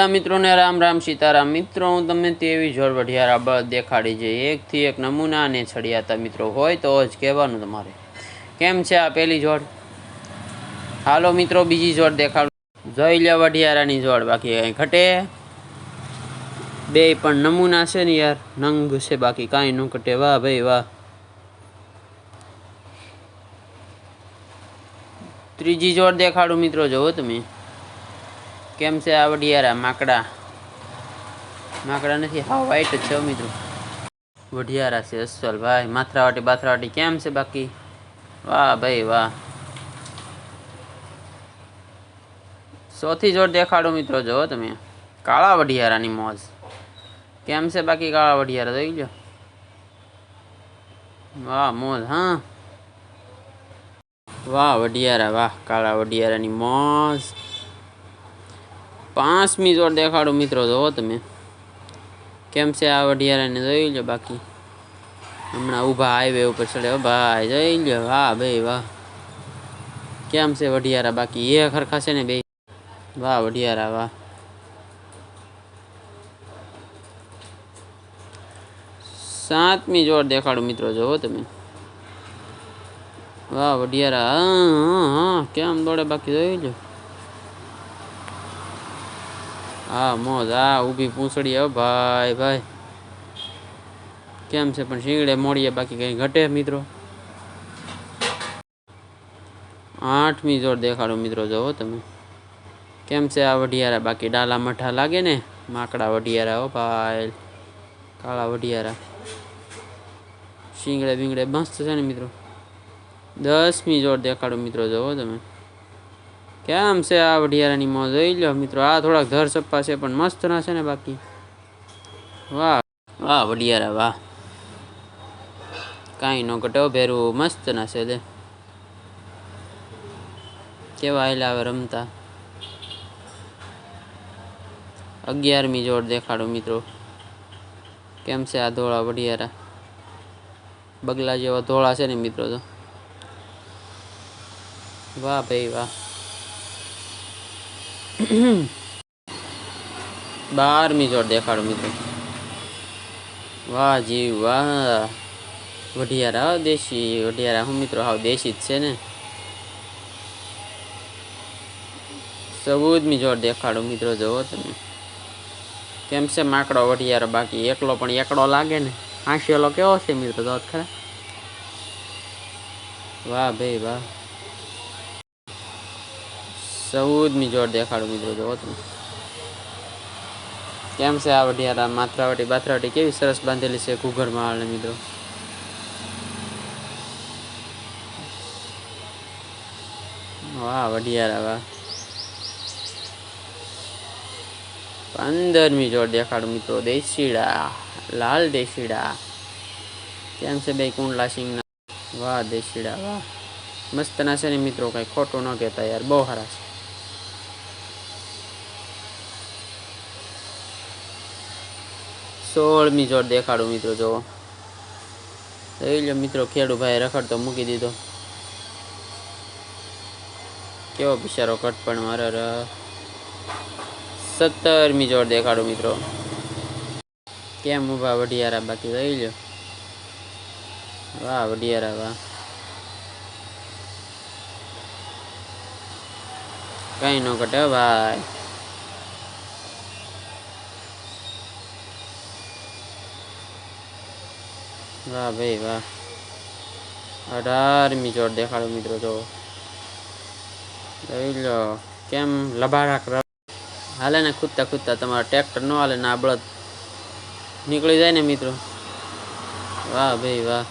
मित्रों ने राम राम सीताराम। मित्रों हूँ तमने तेवी जोड़ वढियारा बळद देखाड़ी जे एक थी एक नमूना ने छड़ियाता मित्रों होय तो ज कहेवानुं तमारे। केम छे आ पहेली जोड़? हालो मित्रों बीजी जोड़ देखाडुं। जोई लो वढियारानी जोड़, बाकी कई घटे बे पण नमूना छे ने यार, नंग छे बाकी काई न घटे। वाह भाई वाह। त्रीजी जोड़ देखाडुं मित्रों, जोवो तमे केम छे आ वढियारा। माकड़ा माकड़ा नहीं, हाँ वाइट छे मित्रों। वढियारा से असल भाई। माथरावाटी बाथरावाटी केम छे बाकी? वाह भाई वाह। चौथी जोड़ देखाडो मित्रों, जो तमे काळा वढियारानी मौज। केम छे बाकी काळा वढियारा? जोई लो। वाह मौज। हाँ वाह वढियारा वाह, काळा वढियारानी मौज। पांचमी जोड़ देखाडो मित्रों, जो तमे केम छे आ वढियाराने? जोई लो बाकी। हमणा ऊभा हाईवे पर चढ़े भाई, जोई लो। वाह भाई वाह। केम छे वढियारा बाकी? ये खरखा छे ने बे। वाह वढियारा वाह। सातमी जोड़ देखाडो मित्रों, जो तमे वाह वढियारा। हाँ केम दौड़े बाकी? जोई लो। हाँ मौज। आ ऊभी पूंछड़ी है भाई भाई। केम छे पण शींगड़े मोड़िए बाकी कई घटे मित्रों। आठमी जोड़ देखाडो मित्रों, जो तमे केम छे आ वढियारा बाकी? डाला मठा लागे ने माकड़ा वढियारा हो भाई, काला वढियारा। शींगड़े बींगड़े मस्त छे ने मित्रों। दसमी जोड़ देखाडो मित्रों, जो तमे केम छे आ वढियारानी मौज। जोई लो मित्रों। आ थोड़ा धर सप्पा छे पण मस्त ना छे ने बाकी। वाह वाह वढियारा वाह। काई नो घटे भेरू मस्त ना छे। ले केवा आयला रमता। 11मी जोड़ देखाडो मित्रों, केम छे आ धोळा वढियारा? बगला जेवा धोळा छे ने मित्रों। तो वाह भाई वाह। 12मी जोड़ देखाडो मित्रों। वाह जी वाह। वढियारा हो देशी वढियारा। हूँ मित्रों हाव देशी ज छे ने। 14मी जोड़ देखाडो मित्रों, जो तमे केम छे माकड़ो वढियारो बाकी? एकलो पण एकड़ो लागे ने। हांसियोलो केवो छे मित्रों? तो खरा। वाह भाई वाह। 14मी जोड़ देखाडो मित्रों, जो तमे केम छे आ वढियारा? माथरावाटी बाथरावाटी केवी सरस बांधेली छे घूघर माळ ने मित्रों। वाह वढियारा वाह। 15मी जोड़ देखाडो मित्रों, देशीड़ा लाल देशीड़ा। केम छे बे कुंडला सिंह ना? वाह देशीड़ा वाह, मस्त ना छे ने मित्रों। कई खोटो न कहता यार, बहु सारा छे। 16मी जोड़ देखाडो मित्रों, जो જોઈ લો મિત્રો, ખેડૂ ભાઈ રખડતો મૂકી દીધો. કેવો બિચારો કટપણ મારે. 17મી જોડ દેખાડો મિત્રો. કેમ ઊભા વઢિયારા બાકી જોઈ લો. વાહ વઢિયારા વાહ. કઈ નો ઘટે ભાઈ. વાહ ભાઈ વાહ. 18મી જોડ દેખાડો મિત્રો. જો જોઈ લો કેમ લબાડા હાલે ને કૂદતા કૂદતા. તમારા ટ્રેક્ટર ન હાલે ને આ બળદ નીકળી જાય ને મિત્રો. વાહ ભાઈ વાહ.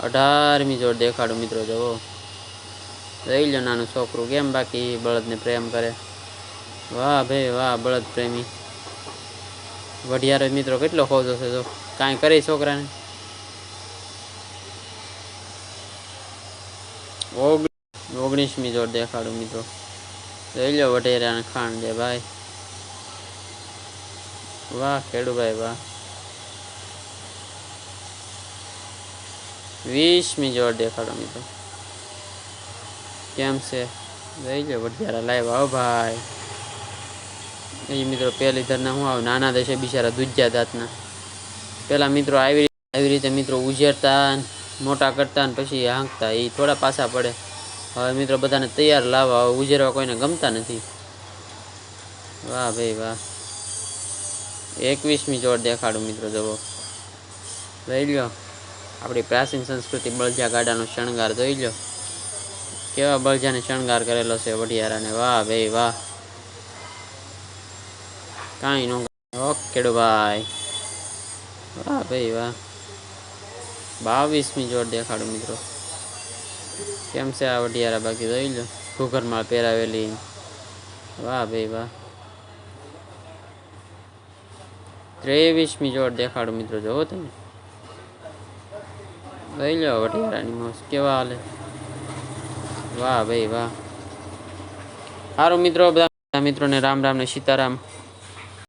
18મી જોડ દેખાડો મિત્રો. જુઓ જોઈ લો નાનું છોકરું કેમ બાકી બળદને પ્રેમ કરે. વાહ ભાઈ વાહ. બળદ પ્રેમી વઢિયારો મિત્રો કેટલો ખોજો છે. જો કાંઈ કરી છોકરાને. 19મી જોડ દેખાડો મિત્રો. જોઈ લો વઢેરાને ખાણ દે ભાઈ. વાહ ખેડૂભાઈ વાહ. 20મી જોડ દેખાડો મિત્રો. કેમ છે જોઈ લો વઢિયારા લાવ્યા હો ભાઈ. એ મિત્રો પહેલી ધરના શું આવે નાના દેશે બિચારા દૂજ્યા દાંતના પેલા મિત્રો આવી રીતે મિત્રો ઉજેરતા મોટા કરતા ને પછી હાંકતા એ થોડા પાછા પડે હવે મિત્રો બધાને તૈયાર લાવવા હવે ઉજેરવા કોઈને ગમતા નથી વાહ ભાઈ વાહ 21મી જોડ દેખાડું મિત્રો જવો લઈ લો આપણી પ્રાચીન સંસ્કૃતિ બળજા ગાડાનો શણગાર જોઈ લો કેવા બળજાને શણગાર કરેલો છે વઢિયારાને વાહ ભાઈ વાહ કાંઈ નો ઓકે ભાઈ વાહ ભાઈ વાહ 22મી જોડ દેખાડું મિત્રો કેમ છે આ વઢિયારા બાકી જોઈ લો ઘૂઘરમાં પહેરાવેલી વાહ ભાઈ વાહ 23મી જોડ દેખાડું મિત્રો જોવો તમે લઈ લો વઢિયારાની મોસ કેવા હાલે વાહ ભાઈ વાહ સારું મિત્રો બધા મિત્રોને રામ રામ ને સીતારામ